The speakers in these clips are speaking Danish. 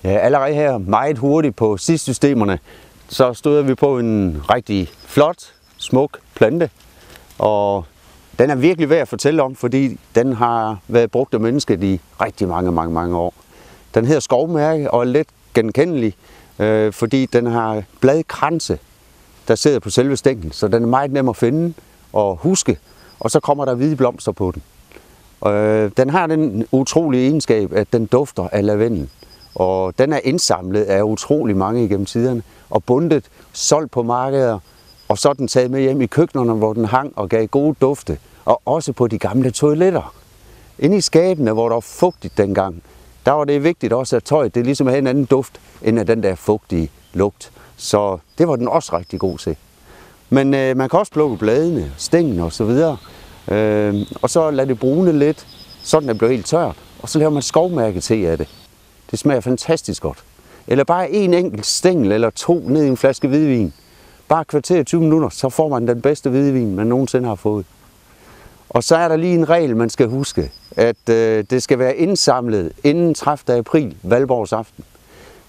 Ja, allerede her meget hurtigt på sidst-systemerne, så støder vi på en rigtig flot, smuk plante. Og den er virkelig værd at fortælle om, fordi den har været brugt af mennesket i rigtig mange år. Den hedder skovmærke og er let genkendelig, fordi den har bladkranse, der sidder på selve stænglen. Så den er meget nem at finde og huske, og så kommer der hvide blomster på den. Den har den utrolige egenskab, at den dufter af lavendel. Og den er indsamlet af utrolig mange igennem tiderne, og bundet, solgt på markeder, og så er den taget med hjem i køkkenerne, hvor den hang og gav gode dufte, og også på de gamle toiletter. Inde i skabene, hvor der var fugtigt dengang, der var det vigtigt også, at tøjet det ligesom havde en anden duft, end af den der fugtige lugt. Så det var den også rigtig god til. Men man kan også plukke bladene, stænglen og så videre, og så lade det brune lidt, så den bliver helt tørt, og så laver man skovmærke te af det. Det smager fantastisk godt. Eller bare en enkelt stængel eller to ned i en flaske hvidvin. Bare kvarter 20 minutter, så får man den bedste hvidvin, man nogensinde har fået. Og så er der lige en regel, man skal huske, at det skal være indsamlet inden 30. april, valborgsaften.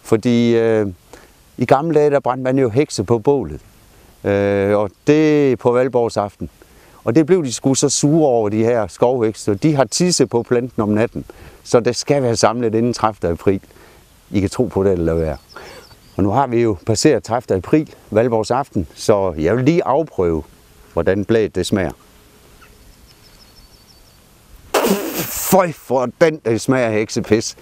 Fordi i gamle dage, der brændte man jo hekse på bålet. Og det på valborgsaften. Og det blev de sgu så sure over, de her skovhekse. De har tisse på planten om natten. Så det skal være samlet inden 30. april. I kan tro på det eller være. Og nu har vi jo passeret 30. april, valborgsaften, så jeg vil lige afprøve, hvordan bladet det smager. Føj for den, det smager heksepis.